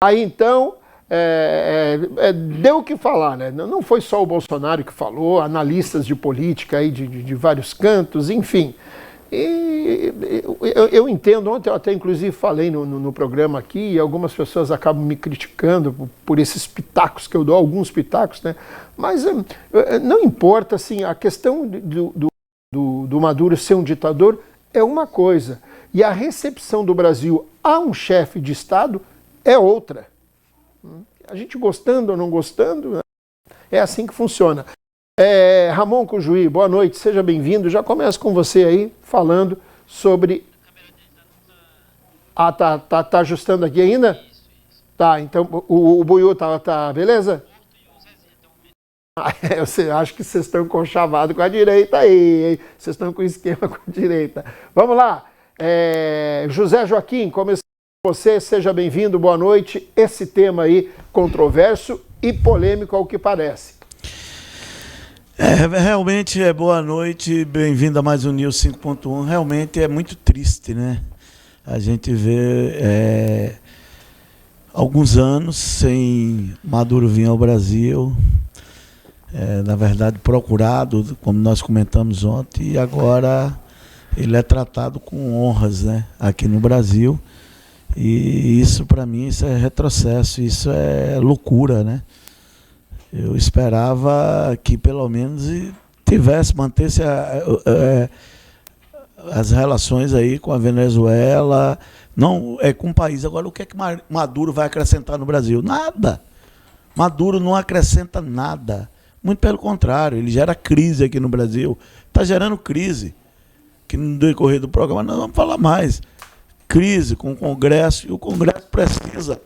Aí então, deu o que falar, né? Não foi só o Bolsonaro que falou, analistas de política aí de vários cantos, enfim. E eu entendo, ontem eu até inclusive falei no programa aqui, e algumas pessoas acabam me criticando por esses pitacos que eu dou, alguns pitacos, né? Mas não importa, assim, a questão do Maduro ser um ditador é uma coisa, e a recepção do Brasil a um chefe de Estado é outra. A gente gostando ou não gostando, é assim que funciona. Ramon Cujuí, boa noite, seja bem-vindo. Já começo com você aí, falando sobre... Ah, tá ajustando aqui ainda? Tá, então o Buiú tá beleza? Eu acho que vocês estão conchavados com a direita aí, hein? Vocês estão com esquema com a direita. Vamos lá, José Joaquim, começando com você, seja bem-vindo, boa noite. Esse tema aí, controverso e polêmico ao que parece. Realmente boa noite, bem-vindo a mais um News 5.1. Realmente é muito triste, né? A gente vê alguns anos sem Maduro vir ao Brasil, na verdade procurado, como nós comentamos ontem, e agora ele é tratado com honras, né, aqui no Brasil. E isso, para mim, isso é retrocesso, isso é loucura, né? Eu esperava que pelo menos mantesse as relações aí com a Venezuela, não com o país. Agora, o que é que Maduro vai acrescentar no Brasil? Nada. Maduro não acrescenta nada. Muito pelo contrário, ele gera crise aqui no Brasil. Está gerando crise. Que no decorrer do programa nós vamos falar mais. Crise com o Congresso, e o Congresso precisa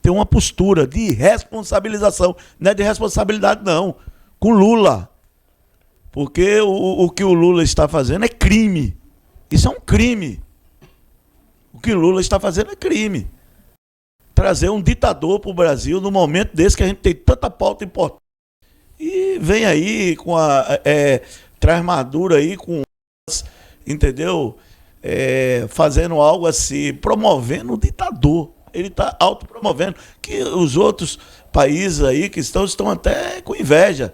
ter uma postura de responsabilização, não é de responsabilidade não, com Lula, porque o que o Lula está fazendo é crime, isso é um crime, o que o Lula está fazendo é crime, trazer um ditador para o Brasil no momento desse que a gente tem tanta pauta importante, e vem aí com traz Maduro aí com, entendeu, fazendo algo assim, promovendo o ditador. Ele está autopromovendo, que os outros países aí que estão até com inveja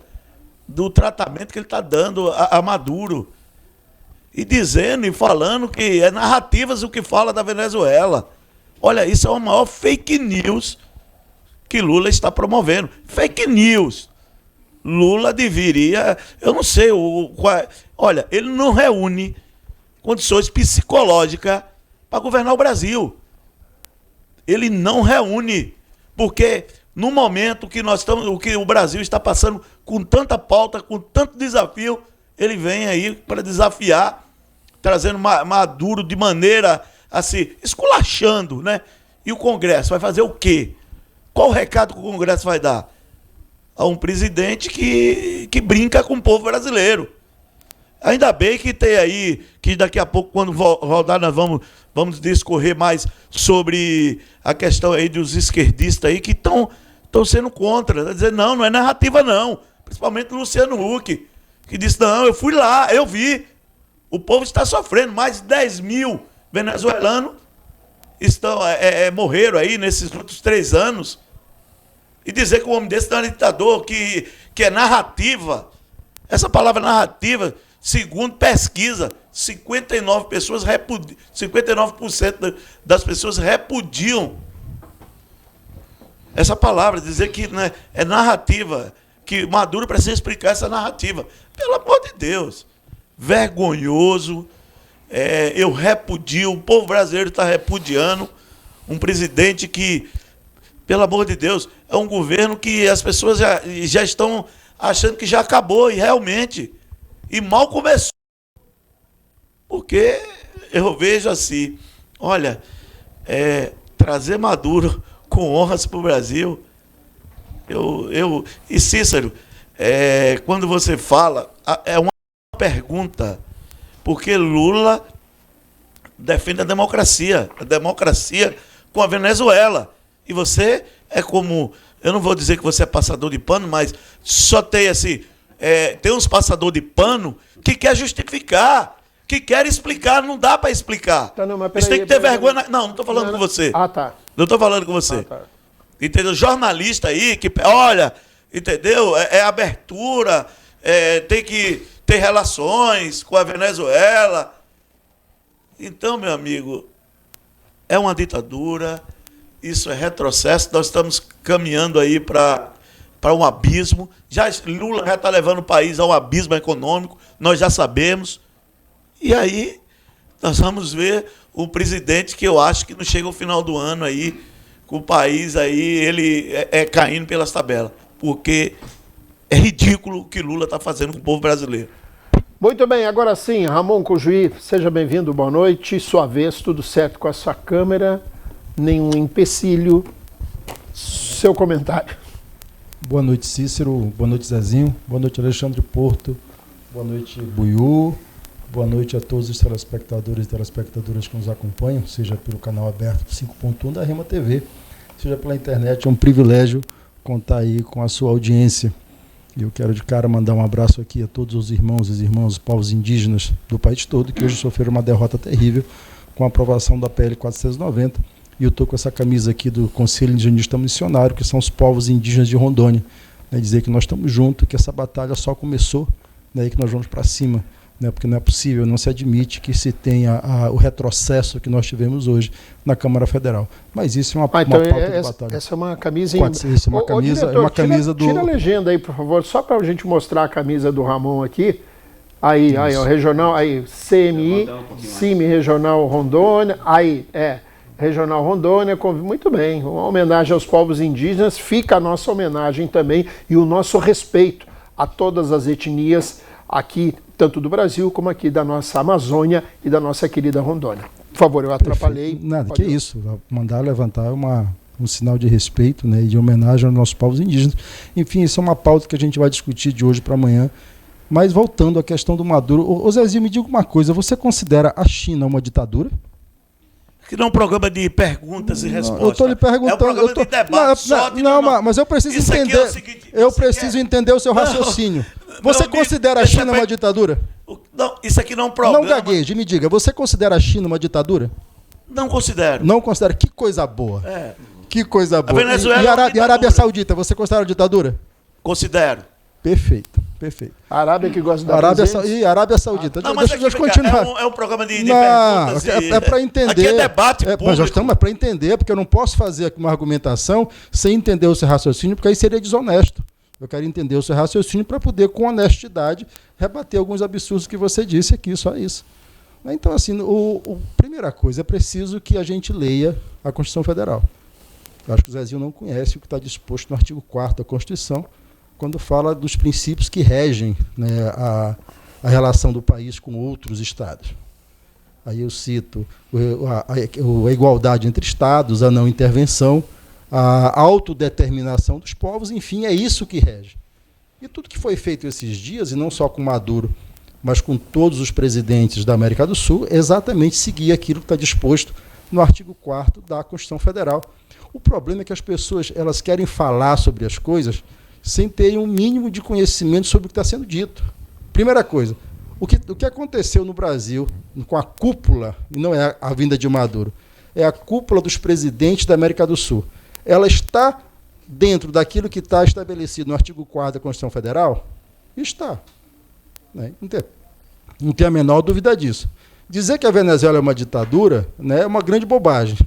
do tratamento que ele está dando a Maduro. E dizendo e falando que é narrativas o que fala da Venezuela. Olha, isso é a maior fake news que Lula está promovendo. Fake news. Lula deveria, eu não sei, olha, ele não reúne condições psicológicas para governar o Brasil. Ele não reúne, porque no momento que que o Brasil está passando com tanta pauta, com tanto desafio, ele vem aí para desafiar, trazendo Maduro de maneira assim, esculachando, né? E o Congresso vai fazer o quê? Qual o recado que o Congresso vai dar? A um presidente que brinca com o povo brasileiro. Ainda bem que tem aí, que daqui a pouco, quando rodar, nós vamos discorrer mais sobre a questão aí dos esquerdistas aí que estão sendo contra. Dizer, não é narrativa não. Principalmente o Luciano Huck, que disse, não, eu fui lá, eu vi. O povo está sofrendo, mais de 10 mil venezuelanos morreram aí nesses últimos 3 anos. E dizer que um homem desse não é ditador, que é narrativa. Essa palavra narrativa, segundo pesquisa, 59% das pessoas repudiam essa palavra, dizer que, né, é narrativa, que Maduro precisa explicar essa narrativa. Pelo amor de Deus, vergonhoso, eu repudio, o povo brasileiro está repudiando um presidente que, pelo amor de Deus, é um governo que as pessoas já estão achando que já acabou, e realmente, e mal começou. Porque eu vejo assim, olha, trazer Maduro com honras para o Brasil, e Cícero, quando você fala, é uma pergunta, porque Lula defende a democracia com a Venezuela, e você é como, eu não vou dizer que você é passador de pano, mas só tem assim, tem uns passador de pano que quer justificar, que quer explicar, não dá para explicar. Tá, não, mas Você tem que ter vergonha. Não estou falando com você. Ah, tá. Não estou falando com você. Ah, tá. entendeu? Jornalista aí que, olha, entendeu? É abertura, tem que ter relações com a Venezuela. Então, meu amigo, é uma ditadura, isso é retrocesso, nós estamos caminhando aí para um abismo. Lula já está levando o país a um abismo econômico, nós já sabemos. E aí nós vamos ver um presidente que eu acho que não chega ao final do ano aí, com o país aí, ele caindo pelas tabelas. Porque é ridículo o que Lula está fazendo com o povo brasileiro. Muito bem, agora sim, Ramon Cojuí, seja bem-vindo, boa noite. Sua vez, tudo certo com a sua câmera? Nenhum empecilho? Seu comentário. Boa noite, Cícero. Boa noite, Zezinho. Boa noite, Alexandre Porto. Boa noite, Buiú. Boa noite a todos os telespectadores e telespectadoras que nos acompanham, seja pelo canal aberto 5.1 da Rema TV, seja pela internet. É um privilégio contar aí com a sua audiência. E eu quero de cara mandar um abraço aqui a todos os irmãos e irmãs, os povos indígenas do país todo, que hoje sofreram uma derrota terrível com a aprovação da PL 490. E eu estou com essa camisa aqui do Conselho Indigenista Missionário, que são os povos indígenas de Rondônia. Dizer que nós estamos juntos, que essa batalha só começou, e que nós vamos para cima. Porque não é possível, não se admite que se tenha o retrocesso que nós tivemos hoje na Câmara Federal. Mas isso é uma pauta de batalha. Essa é uma camisa... Isso é uma camisa, diretor, é uma camisa do... Tira a legenda aí, por favor, só para a gente mostrar a camisa do Ramon aqui. Aí, ó, regional, aí, CMI, CIMI Regional Rondônia, aí, Regional Rondônia, muito bem, uma homenagem aos povos indígenas, fica a nossa homenagem também e o nosso respeito a todas as etnias aqui, tanto do Brasil como aqui da nossa Amazônia e da nossa querida Rondônia. Por favor, eu atrapalhei. Perfeito. Nada, que isso, mandar levantar um sinal de respeito, e de homenagem aos nossos povos indígenas. Enfim, isso é uma pauta que a gente vai discutir de hoje para amanhã. Mas voltando à questão do Maduro, ô Zezinho, me diga uma coisa, você considera a China uma ditadura? Que não é um programa de perguntas e respostas. Eu estou lhe perguntando. É um programa de debate só de mas eu preciso entender. É o seguinte, eu preciso entender o seu raciocínio. Você considera a China uma ditadura? Não, isso aqui não é um programa. Não gagueje, me diga. Você considera a China uma ditadura? Não considero. Não considera. Que coisa boa. Que coisa boa. A Venezuela e a Arábia Saudita, você considera ditadura? Considero. Perfeito, perfeito. A Arábia que gosta da Arábia Saudita. Não, mas deixa eu continuar. É um programa de perguntas. É para entender. Aqui é debate público. Mas nós estamos para entender, porque eu não posso fazer aqui uma argumentação sem entender o seu raciocínio, porque aí seria desonesto. Eu quero entender o seu raciocínio para poder, com honestidade, rebater alguns absurdos que você disse aqui, só isso. Então, assim, primeira coisa, é preciso que a gente leia a Constituição Federal. Eu acho que o Zezinho não conhece o que está disposto no artigo 4º da Constituição, quando fala dos princípios que regem a relação do país com outros estados. Aí eu cito a igualdade entre estados, a não intervenção, a autodeterminação dos povos, enfim, é isso que rege. E tudo que foi feito esses dias, e não só com Maduro, mas com todos os presidentes da América do Sul, exatamente seguir aquilo que está disposto no artigo 4º da Constituição Federal. O problema é que as pessoas elas querem falar sobre as coisas sem terem um mínimo de conhecimento sobre o que está sendo dito. Primeira coisa, o que aconteceu no Brasil com a cúpula, e não é a vinda de Maduro, é a cúpula dos presidentes da América do Sul. Ela está dentro daquilo que está estabelecido no artigo 4º da Constituição Federal? Está. Não tem a menor dúvida disso. Dizer que a Venezuela é uma ditadura, é uma grande bobagem.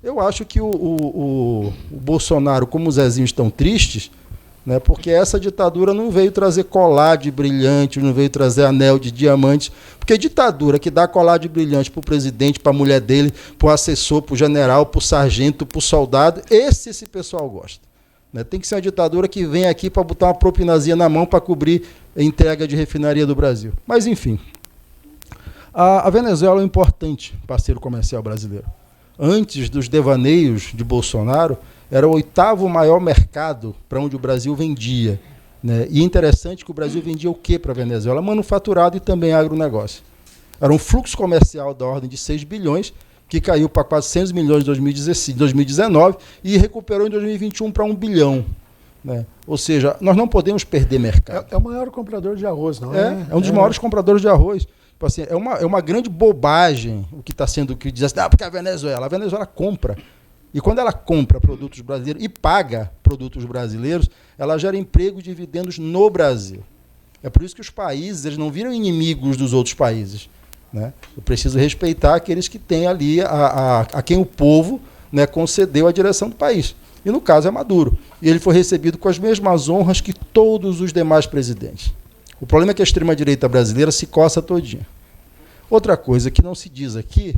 Eu acho que o Bolsonaro, como o Zezinho, estão tristes, porque essa ditadura não veio trazer colar de brilhante, não veio trazer anel de diamante, porque ditadura que dá colar de brilhante para o presidente, para a mulher dele, para o assessor, para o general, para o sargento, para o soldado, esse pessoal gosta. Tem que ser uma ditadura que vem aqui para botar uma propinazinha na mão para cobrir a entrega de refinaria do Brasil. Mas, enfim, a Venezuela é um importante parceiro comercial brasileiro. Antes dos devaneios de Bolsonaro, era o 8º maior mercado para onde o Brasil vendia. E é interessante que o Brasil vendia o quê para a Venezuela? Manufaturado e também agronegócio. Era um fluxo comercial da ordem de 6 bilhões, que caiu para 400 milhões em 2019 e recuperou em 2021 para 1 bilhão. Ou seja, nós não podemos perder mercado. É o maior comprador de arroz, não é? É um dos maiores compradores de arroz. Assim, é uma grande bobagem o que está sendo, que diz assim, porque a Venezuela compra. E quando ela compra produtos brasileiros e paga produtos brasileiros, ela gera emprego e dividendos no Brasil. É por isso que os países eles não viram inimigos dos outros países, né? Eu preciso respeitar aqueles que têm ali a quem o povo, né, concedeu a direção do país. E no caso é Maduro. E ele foi recebido com as mesmas honras que todos os demais presidentes. O problema é que a extrema-direita brasileira se coça todinha. Outra coisa que não se diz aqui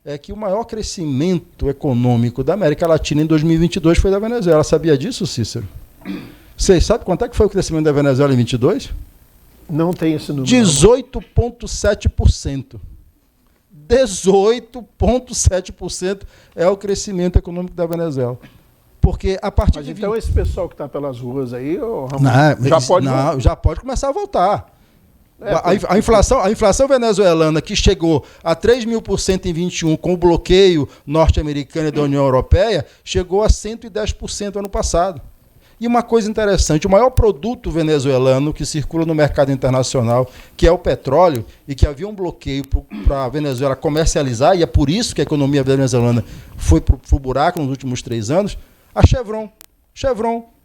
é que o maior crescimento econômico da América Latina em 2022 foi da Venezuela. Sabia disso, Cícero? Vocês sabem quanto é que foi o crescimento da Venezuela em 2022? Não tem esse número. 18,7%. 18,7% é o crescimento econômico da Venezuela. Porque a partir Mas de então esse pessoal que está pelas ruas aí, Ramon, Ramon, já pode começar a voltar. A inflação venezuelana, que chegou a 3.000% em 21 com o bloqueio norte-americano e da União Europeia, chegou a 110% ano passado. E uma coisa interessante, o maior produto venezuelano que circula no mercado internacional, que é o petróleo, e que havia um bloqueio para a Venezuela comercializar, e é por isso que a economia venezuelana foi para o buraco nos últimos 3 anos, a Chevron,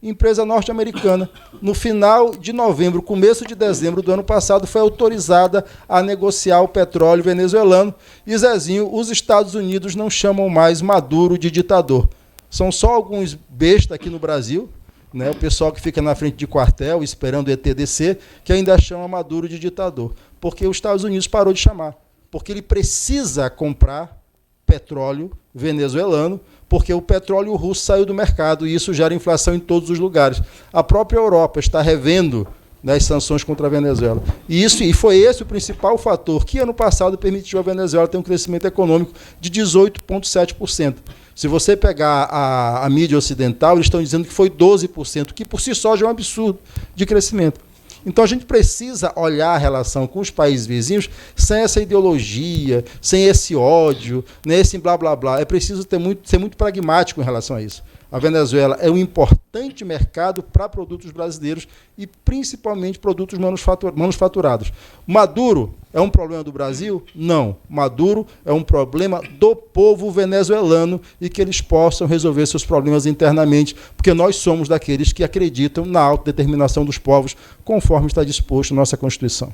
empresa norte-americana, no final de novembro, começo de dezembro do ano passado, foi autorizada a negociar o petróleo venezuelano. E, Zezinho, os Estados Unidos não chamam mais Maduro de ditador. São só alguns bestas aqui no Brasil, né, o pessoal que fica na frente de quartel esperando o ET descer, que ainda chama Maduro de ditador. Porque os Estados Unidos parou de chamar. Porque ele precisa comprar petróleo venezuelano, porque o petróleo russo saiu do mercado e isso gera inflação em todos os lugares. A própria Europa está revendo, né, as sanções contra a Venezuela. E foi esse o principal fator que, ano passado, permitiu a Venezuela ter um crescimento econômico de 18,7%. Se você pegar a mídia ocidental, eles estão dizendo que foi 12%, que por si só já é um absurdo de crescimento. Então a gente precisa olhar a relação com os países vizinhos sem essa ideologia, sem esse ódio, nem esse blá blá blá. É preciso ser muito pragmático em relação a isso. A Venezuela é um importante mercado para produtos brasileiros e principalmente produtos manufaturados. Maduro é um problema do Brasil? Não. Maduro é um problema do povo venezuelano e que eles possam resolver seus problemas internamente, porque nós somos daqueles que acreditam na autodeterminação dos povos, conforme está disposto na nossa Constituição.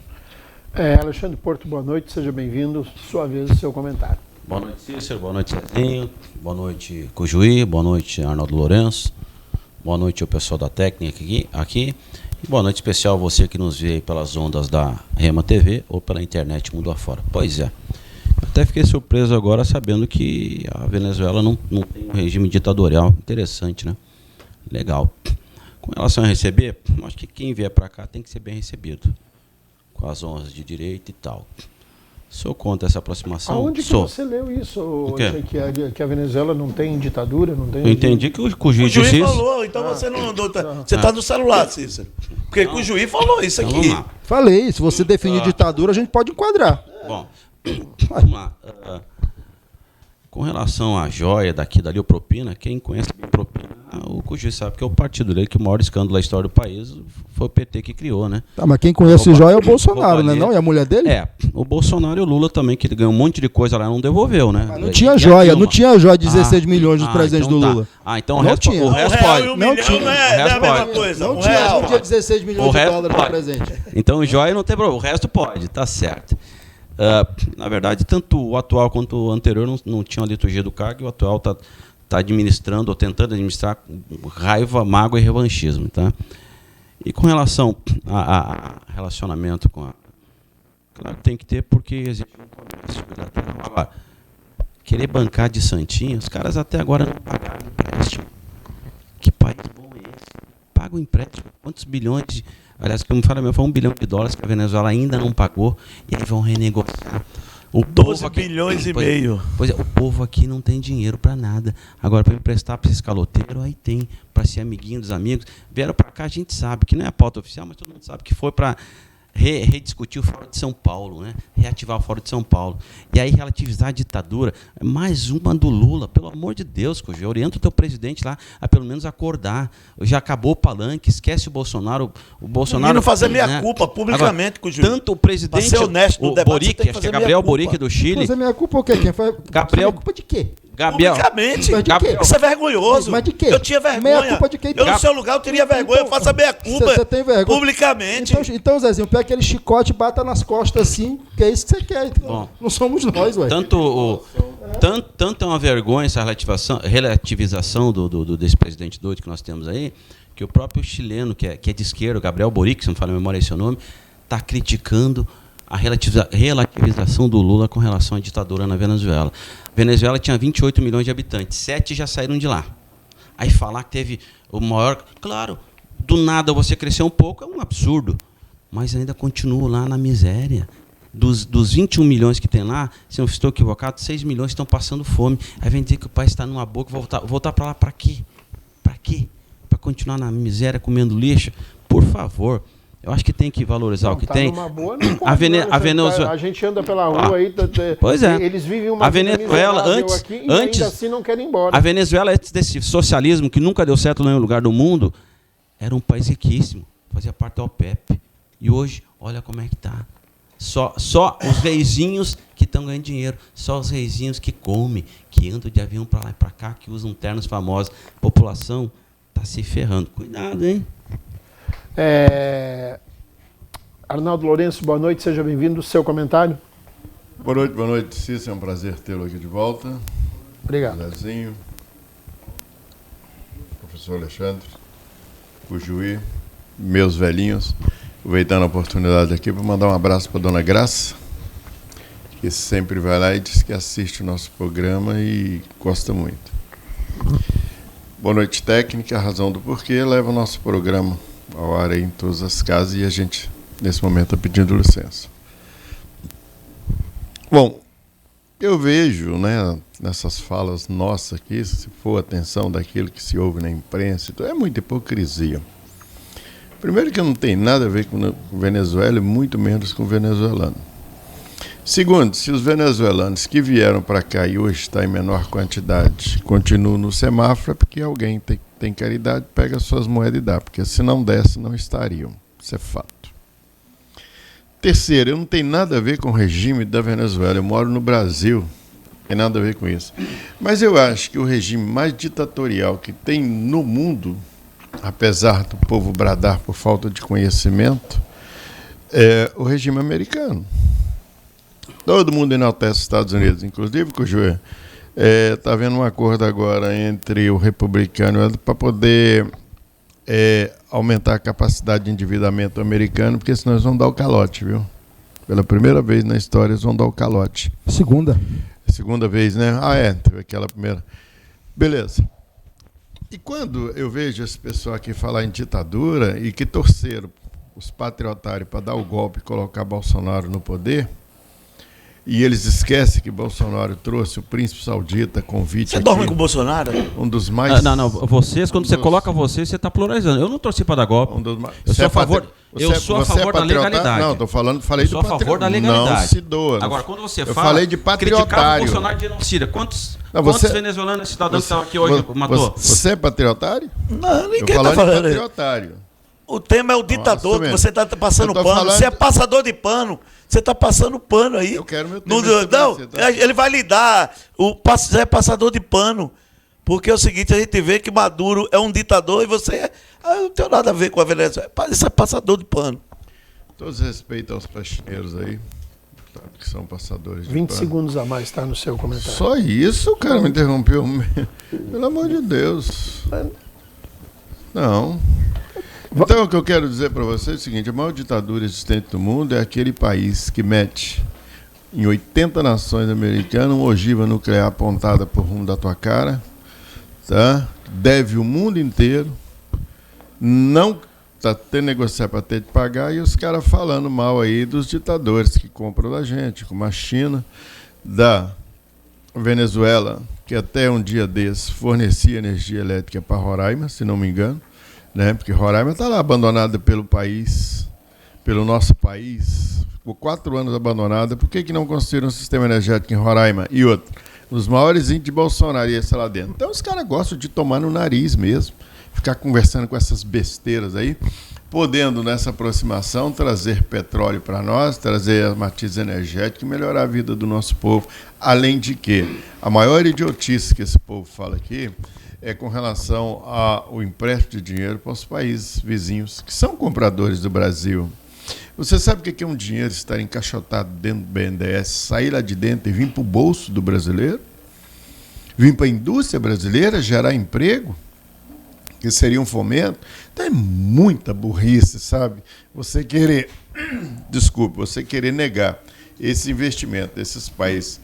Alexandre Porto, boa noite, seja bem-vindo. Sua vez, o seu comentário. Boa noite, Cícero. Boa noite, Zezinho. Boa noite, Cujuí. Boa noite, Arnaldo Lourenço. Boa noite ao pessoal da técnica aqui. E boa noite especial a você que nos vê aí pelas ondas da Rema TV ou pela internet mundo afora. Pois é. Até fiquei surpreso agora sabendo que a Venezuela não tem um regime ditatorial. Interessante, né? Legal. Com relação a receber, acho que quem vier para cá tem que ser bem recebido. Com as honras de direito e tal. Sou contra essa aproximação. Aonde que você leu isso? Que a Venezuela não tem ditadura? Não tem... Eu entendi que o juiz O juiz falou, então você não andou. Você está no celular, Cícero. Porque o juiz falou isso aqui. Falei, se você definir ditadura, a gente pode enquadrar. Bom, vamos lá. Com relação à joia daqui dali, o Propina, quem conhece bem Propina, o Cujuí sabe que é o partido dele, que o maior escândalo da história do país foi o PT que criou, né? Tá, mas quem conhece o joia é o Bolsonaro, né? Não? E a mulher dele? O Bolsonaro e o Lula também, que ele ganhou um monte de coisa lá e não devolveu, né? Mas não tinha joia, não tinha joia de 16 milhões dos presentes então do Lula. Então não tinha. O resto pode. Não tinha. Não é a mesma coisa. Não tinha 16 milhões de dólares de presente. Então o joia não tem problema, o resto pode, tá certo. Na verdade, tanto o atual quanto o anterior não tinham a liturgia do cargo, e o atual está administrando, ou tentando administrar com raiva, mágoa e revanchismo. Tá? E com relação a relacionamento com a... Claro que tem que ter, porque existe um comércio bilateral. Agora, querer bancar de santinho, os caras até agora não pagaram empréstimo. Que país bom é esse? Paga o empréstimo, quantos bilhões de... Aliás, como fala, foi $1 bilhão que a Venezuela ainda não pagou, e aí vão renegociar. 12 bilhões e meio. Pois é, o povo aqui não tem dinheiro para nada. Agora, para emprestar para esse caloteiro, aí tem, para ser amiguinho dos amigos. Vieram para cá, a gente sabe, que não é a pauta oficial, mas todo mundo sabe que foi para rediscutir o Fórum de São Paulo, né? Reativar o Fórum de São Paulo. E aí relativizar a ditadura. Mais uma do Lula, pelo amor de Deus, Cujo. Orienta o teu presidente lá a pelo menos acordar. Já acabou o palanque, esquece o Bolsonaro. O Bolsonaro não fazer meia-culpa publicamente, Cujo. Tanto o presidente, ser honesto no o debate, Boric, acho que é Gabriel Boric do Chile. Fazer meia-culpa o quê? Quem faz? Gabriel... Culpa de quê? Gabriel. Publicamente. Mas de quê? Isso é vergonhoso. Mas de quê? Eu tinha vergonha. Meia culpa de quem? Eu, no seu lugar, eu teria vergonha. Eu faço a meia culpa. Você tem vergonha? Publicamente. Então, Zezinho, pega aquele chicote e bata nas costas assim, que é isso que você quer. Então, Bom, não somos nós, ué. Tanto é uma vergonha essa relativização desse presidente doido que nós temos aí, que o próprio chileno, que é de esquerda, o Gabriel Boric, se não me falha a memória esse nome, está criticando a relativização do Lula com relação à ditadura na Venezuela. A Venezuela tinha 28 milhões de habitantes, 7 já saíram de lá. Aí falar que teve o maior... Claro, do nada você crescer um pouco é um absurdo, mas ainda continua lá na miséria. Dos 21 milhões que tem lá, se eu estou equivocado, 6 milhões estão passando fome. Aí vem dizer que o país está numa boca, voltar para lá para quê? Para quê? Para continuar na miséria, comendo lixo? Por favor. Eu acho que tem que valorizar o que tem. Numa boa, não pode, a Venezuela. A gente anda pela rua aí. Pois é. Eles vivem uma a Venezuela vida aqui e ainda assim não querem ir embora. A Venezuela, antes desse socialismo que nunca deu certo em nenhum lugar do mundo, era um país riquíssimo, fazia parte da OPEP. E hoje, olha como é que está. Só os reizinhos que estão ganhando dinheiro, só os reizinhos que comem, que andam de avião para lá e para cá, que usam ternos famosos. A população está se ferrando. Cuidado, hein? Arnaldo Lourenço, boa noite, seja bem-vindo. Seu comentário? Boa noite, Cícero. É um prazer tê-lo aqui de volta. Obrigado. Zezinho, professor Alexandre, o Juí, meus velhinhos. Aproveitando a oportunidade aqui para mandar um abraço para a dona Graça, que sempre vai lá e diz que assiste o nosso programa e gosta muito. Boa noite, técnica. A razão do porquê leva o nosso programa ao ar aí em todas as casas e a gente, nesse momento, está pedindo licença. Bom, eu vejo, né, nessas falas nossas aqui, se for atenção daquilo que se ouve na imprensa, então é muita hipocrisia. Primeiro que não tem nada a ver com Venezuela e muito menos com o venezuelano. Segundo, se os venezuelanos que vieram para cá e hoje estão em menor quantidade continuam no semáforo, é porque alguém tem caridade, pega suas moedas e dá, porque se não desse, não estariam. Isso é fato. Terceiro, eu não tenho nada a ver com o regime da Venezuela, eu moro no Brasil, não tem nada a ver com isso. Mas eu acho que o regime mais ditatorial que tem no mundo, apesar do povo bradar por falta de conhecimento, é o regime americano. Todo mundo enaltece os Estados Unidos, inclusive com o Joel. Está havendo um acordo agora entre o republicano para poder aumentar a capacidade de endividamento americano, porque senão eles vão dar o calote, viu? Pela primeira vez na história eles vão dar o calote. Segunda vez, né? Teve aquela primeira. Beleza. E quando eu vejo esse pessoal aqui falar em ditadura e que torceram os patriotários para dar o golpe e colocar Bolsonaro no poder, e eles esquecem que Bolsonaro trouxe o príncipe saudita convite. Você dorme com o Bolsonaro? Um dos mais... Não. Vocês, quando você coloca você está pluralizando. Eu não torci para dar golpe. Eu sou a favor da legalidade. Não, falei do patriota. Eu sou a favor da legalidade. Não se doa. Agora, quando você eu falei de patriotário. O Bolsonaro de genocida. Quantos venezuelanos cidadãos que estão aqui hoje matou? Você é patriotário? Não, ninguém está falando. Patriotário. O tema é o ditador, que você está passando pano. Você é passador de pano. Você está passando pano aí. Eu quero meu tema. Não, ele vai lhe dar. Você é passador de pano. Porque é o seguinte, a gente vê que Maduro é um ditador e você é... eu não tenho nada a ver com a Venezuela. Isso é passador de pano. Todos respeitam aos faxineiros aí, que são passadores de 20 pano. segundos a mais, está no seu comentário. Só isso, o cara me interrompeu. Pelo amor de Deus. Não. Então, o que eu quero dizer para você é o seguinte: a maior ditadura existente no mundo é aquele país que mete em 80 nações americanas uma ogiva nuclear apontada por rumo da tua cara, tá? Deve o mundo inteiro, não está tendo negociar para ter de pagar, e os caras falando mal aí dos ditadores que compram da gente, como a China, da Venezuela, que até um dia desses fornecia energia elétrica para Roraima, se não me engano, né? Porque Roraima está lá abandonada pelo país, pelo nosso país, ficou 4 anos abandonada. Por que não construíram um sistema energético em Roraima? E outro, os maiores índios de Bolsonaro e esse lá dentro. Então os caras gostam de tomar no nariz mesmo, ficar conversando com essas besteiras aí. podendo, nessa aproximação, trazer petróleo para nós, trazer a matriz energética e melhorar a vida do nosso povo. Além de que, a maior idiotice que esse povo fala aqui é com relação ao empréstimo de dinheiro para os países vizinhos, que são compradores do Brasil. Você sabe o que é um dinheiro estar encaixotado dentro do BNDES, sair lá de dentro e vir para o bolso do brasileiro? Vir para a indústria brasileira, gerar emprego? Que seria um fomento? Então é muita burrice, sabe? Você querer, você querer negar esse investimento desses países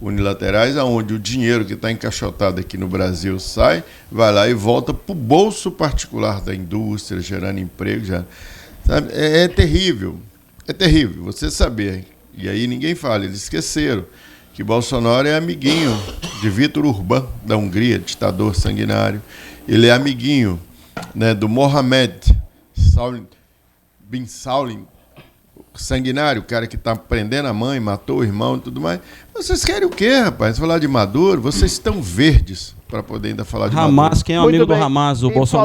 unilaterais, aonde o dinheiro que está encaixotado aqui no Brasil sai, vai lá e volta para o bolso particular da indústria, gerando emprego. Sabe? É terrível, você saber. E aí ninguém fala, eles esqueceram que Bolsonaro é amiguinho de Viktor Orbán, da Hungria, ditador sanguinário. Ele é amiguinho, né, do Mohamed bin Salman, sanguinário, o cara que está prendendo a mãe, matou o irmão e tudo mais. Vocês querem o quê, rapaz? Falar de Maduro? Vocês estão verdes para poder ainda falar de Maduro. Hamas, quem é o amigo do Hamas? O Bolsonaro